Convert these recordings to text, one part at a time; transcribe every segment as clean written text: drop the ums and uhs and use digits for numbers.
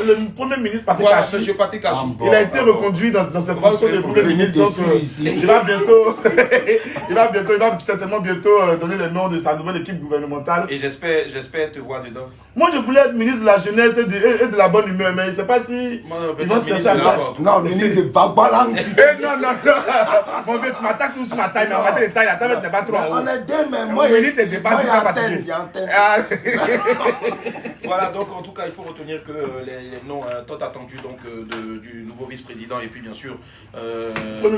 le Premier ministre Patrick Voilà, Kachi. monsieur Patrick Kachi. Il a été reconduit dans ses fonctions de Premier ministre. Donc, il va bientôt, il va certainement bientôt donner le nom de sa nouvelle équipe gouvernementale. Et j'espère te voir dedans. Moi, je voulais être ministre de la jeunesse et de la bonne humeur, mais je ne sais pas si ils vont se chercher à ça. Non, ministre de Bagbalang. Non. Mon vieux, tu m'attaques tout sur ma taille, mais en matière de taille, la taille n'est pas trop en haut. On est deux, mais moi, il te dépasse, ça fatigué. Voilà, donc en tout cas, il faut retenir que les noms tant attendus donc, du nouveau vice-président et puis bien sûr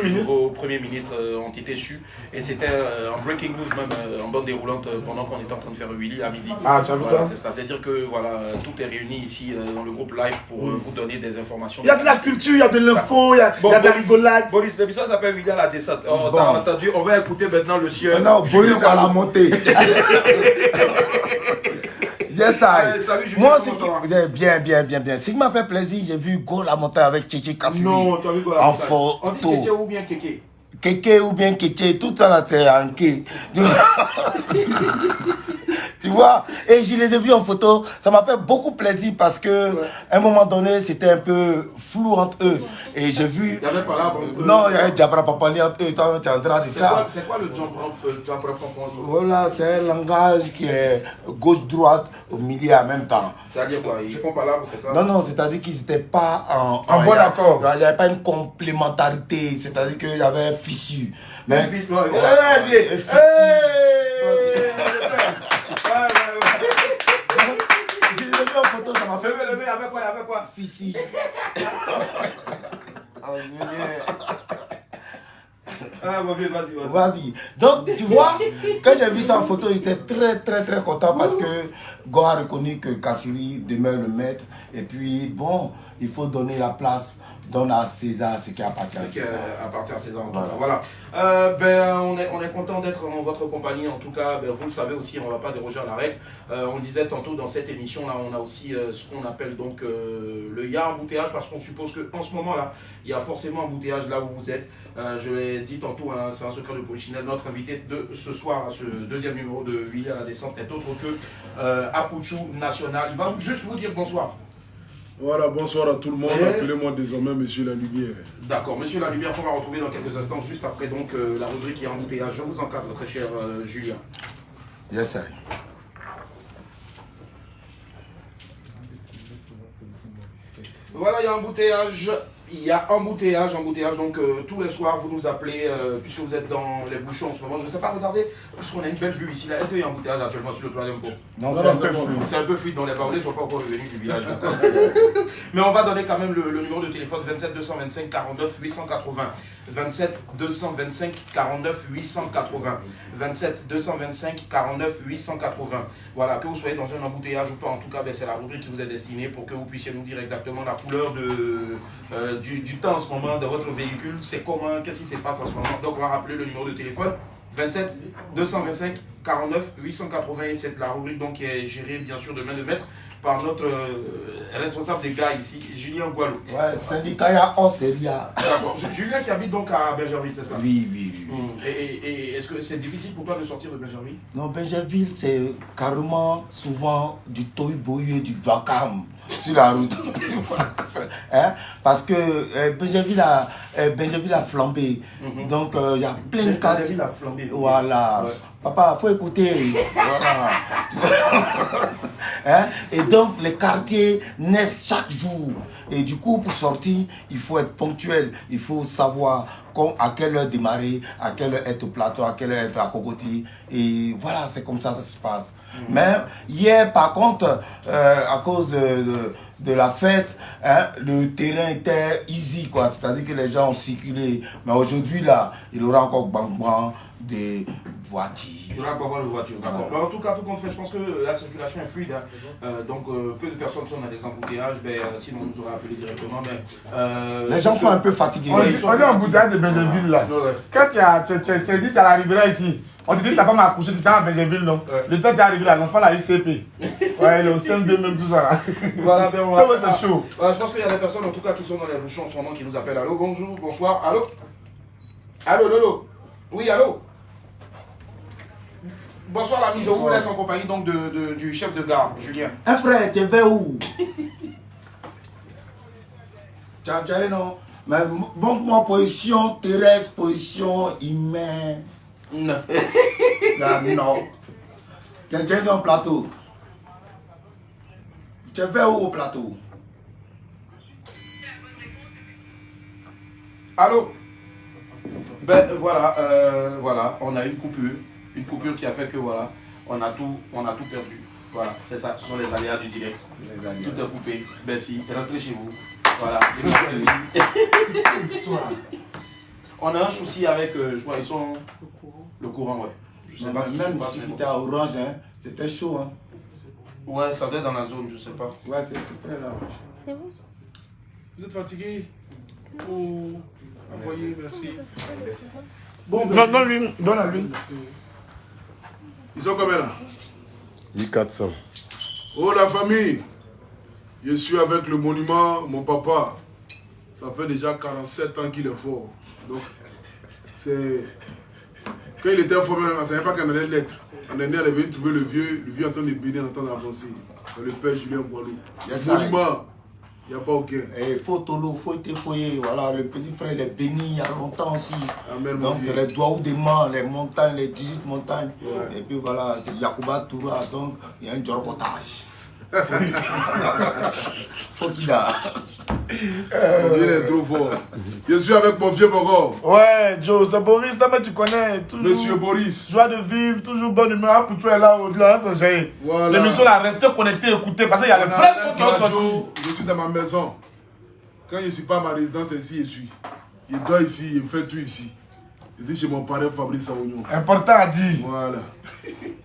du nouveau Premier ministre ont été su. Et c'était en breaking news, même en bande déroulante, pendant qu'on était en train de faire Willy à midi. Ah, tu as vu ça? C'est-à-dire que voilà, tout est réuni ici dans le groupe live pour vous donner des informations. Il y a de la culture, il y a de l'info, il y a de la rigolade. Boris, l'émission s'appelle Willy à la descente. Oh, t'as entendu? On va écouter maintenant le sieur. Non, Boris à la montée. Yes, salut Julien, moi, bien. Ce qui m'a fait plaisir, j'ai vu Go la montée avec Tchétché Katsiri. Non, tu as vu Go la montée. On dit photo. Tchétché ou bien Kéké? Kéké ou bien Kéké, tout ça là c'est en ké. Tu vois, et je les ai vus en photo, ça m'a fait beaucoup plaisir parce que à un moment donné c'était un peu flou entre eux. Et j'ai vu. Il y avait pas là. Non, il y avait Diabra Papali entre eux, tu es en train de ça. C'est quoi le jump rope? Voilà, c'est un langage qui est gauche-droite au milieu en même temps. C'est-à-dire quoi? Ils font pas là, c'est ça? Non, c'est-à-dire qu'ils n'étaient pas en bon accord. Il n'y avait pas une complémentarité, c'est-à-dire qu'il y avait fissure. Mais en photo, ça m'a fait lever avec quoi? Fissi. Vas-y. Donc, tu vois, quand j'ai vu ça en photo, j'étais très content parce que Go a reconnu que Katsiri demeure le maître. Et puis, bon, il faut donner la place. Donne à César ce qui appartient à César. Voilà. On est content d'être en votre compagnie. En tout cas, vous le savez aussi, on ne va pas déroger à la règle. On le disait tantôt dans cette émission-là, on a aussi ce qu'on appelle donc le ya embouteillage, parce qu'on suppose qu'en ce moment-là, il y a forcément embouteillage là où vous êtes. Je l'ai dit tantôt, hein, c'est un secret de Polichinelle. Notre invité de ce soir, à ce deuxième numéro de Willy à la descente, n'est autre que Apuchu National. Il va juste vous dire bonsoir. Voilà, bonsoir à tout le monde. Appelez-moi désormais Monsieur La Lumière. D'accord, Monsieur La Lumière, qu'on va retrouver dans quelques instants, juste après donc la rubrique qui est embouteillage. Je vous encadre, très cher Julien. Yes, sir. Voilà, il y a embouteillage. Il y a embouteillage. Donc tous les soirs, vous nous appelez, puisque vous êtes dans les bouchons en ce moment. Je ne sais pas, regardez, puisqu'on a une belle vue ici. Est-ce qu'il y a embouteillage actuellement sur le plan d'Empo? Non, c'est un peu fluide. C'est un peu fluide, donc les Baoulés ne sont pas encore revenus du village. Mais on va donner quand même le numéro de téléphone 27 225 49 880. 27 225 49 880. 27 225 49 880. Voilà, que vous soyez dans un embouteillage ou pas, en tout cas, c'est la rubrique qui vous est destinée pour que vous puissiez nous dire exactement la couleur du temps en ce moment de votre véhicule. C'est comment, qu'est-ce qui se passe en ce moment. Donc, on va rappeler le numéro de téléphone 27 225 49 880. Et c'est la rubrique donc, qui est gérée, bien sûr, de main de maître par notre responsable des gars ici, Julien Gualou. Ouais, syndicat en Seria. D'accord. Julien qui habite donc à Bergerville, c'est ça? Oui. Et est-ce que c'est difficile pour toi de sortir de Bergerville? Non, Bergerville, c'est carrément souvent du toy-boy et du vakam sur la route. Hein? Parce que Bergerville a flambé. Donc, il y a plein de quartiers. Bergerville a flambé. Voilà. Ouais. Papa, il faut écouter. Voilà. Hein? Et donc, les quartiers naissent chaque jour. Et du coup, pour sortir, il faut être ponctuel. Il faut savoir à quelle heure démarrer, à quelle heure être au plateau, à quelle heure être à Cogoti. Et voilà, c'est comme ça se passe. Mais hier, par contre, à cause de la fête, hein, le terrain était easy, quoi. C'est-à-dire que les gens ont circulé. Mais aujourd'hui, là, il y aura encore bang des voitures. Il y aura pas mal de voitures, d'accord. En tout cas, tout compte fait, je pense que la circulation est fluide. Hein. Donc, peu de personnes sont dans les embouteillages. Sinon, on nous aurait appelé directement. Les gens sont un peu fatigués. On est en embouteillage de Bergerville, là. Quand tu as dit que tu arriveras ici, on te dit que ta femme a accouché, tu es à Bergerville, non? Le temps que tu es arrivé là, l'enfant a ICP. Ouais, il est au CM2 même, tout ça. Là. Voilà, c'est chaud. Voilà, je pense qu'il y a des personnes, en tout cas, qui sont dans les bouchons en ce moment, qui nous appellent. Allô, bonjour, bonsoir. Allô, Lolo. Oui, allô. Bonsoir l'ami, je vous laisse en compagnie donc du chef de gare, Julien. Un frère, tu es vers où? Tchadjali, non. Mais montre-moi position terrestre, position humaine. Non. Ah, non. C'est déjà un plateau. Tu fais où au plateau? Allô? Ben voilà, voilà, on a une coupure qui a fait que voilà, on a tout perdu. Voilà, c'est ça, ce sont les aléas du direct. Tout est coupé. Merci, rentrez chez vous. Voilà. On a un souci avec, je crois, ils sont le courant, ouais. Je sais pas si même si tu étais à Orange, hein, c'était chaud. Hein. Ouais, ça doit être dans la zone, je sais pas. Ouais, c'est tout près là. C'est bon? Vous êtes fatigué? Oh, envoyez, merci. Bon, donne à lui. Ils sont combien là? 1400. Oh la famille, je suis avec le monument, mon papa. Ça fait déjà 47 ans qu'il est fort. Donc, c'est... Quand il était fort, on ne savait pas qu'on allait l'être. On est venu trouver le vieux en train de bénir, en train d'avancer. C'est le père Julien Boileau. Yes, Le monument, il n'y a pas aucun. Il faut Tolo, faut te foyer. Voilà, le petit frère, il est béni il y a longtemps aussi. Amen, donc, c'est les doigts des mains, les montagnes, les 18 montagnes. Ouais. Et puis voilà, c'est Yacouba Toura, donc il y a un djorgotage. Faut qu'il a. Il est trop fort. Je suis avec mon vieux Bogo. Ouais, Joe, c'est Boris, mais tu connais. Toujours Monsieur Boris. joie de vivre, toujours bonne humeur. Pour toi, là, au-delà, ça j'ai. Voilà. L'émission là, restez connecté, écoutez, parce qu'il y a les presse qui ont sorti. Je suis dans ma maison. Quand je ne suis pas à ma résidence, c'est ici je suis. Je dors ici, je fais tout ici. Ici chez mon parrain Fabrice Saougnon. Important à dire. Voilà.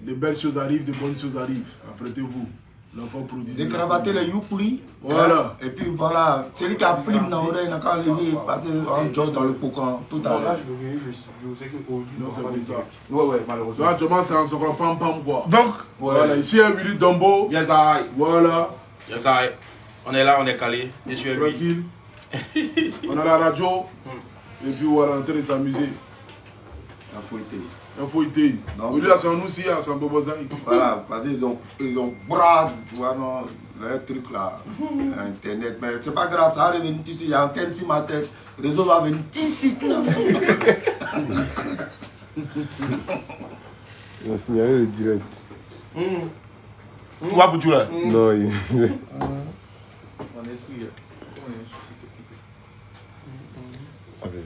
De belles choses arrivent, de bonnes choses arrivent. Apprêtez-vous. L'enfant prodigue. Décravater les youkuri. Voilà. Et puis voilà, celui qui a pris dans l'oreille, n'a qu'à lever, passer un job dans le cocan tout à l'heure. Non, c'est comme ça. Ouais, malheureusement. Là, actuellement, c'est un soccer pam pam quoi. Donc, Voilà, ici, il y a Willy Dombo. Yes, I. Voilà. Yes, I. On est là, on est calé. Je suis lui. Tranquille. On a la radio. Et puis voilà, on est en train de s'amuser. La fouetté. Il faut aider. Non. Lui, c'est nous aussi, c'est un bobozaï. Voilà, parce qu'ils ont bras, tu vois, non, le truc là, Internet. Mais c'est pas grave, ça arrive une petite, il y a un tel ma tête, le réseau va venir ici. Il a signalé le direct. tu vois pour tu là. Non, il... Mon esprit, il y a un souci technique. Ah, ben,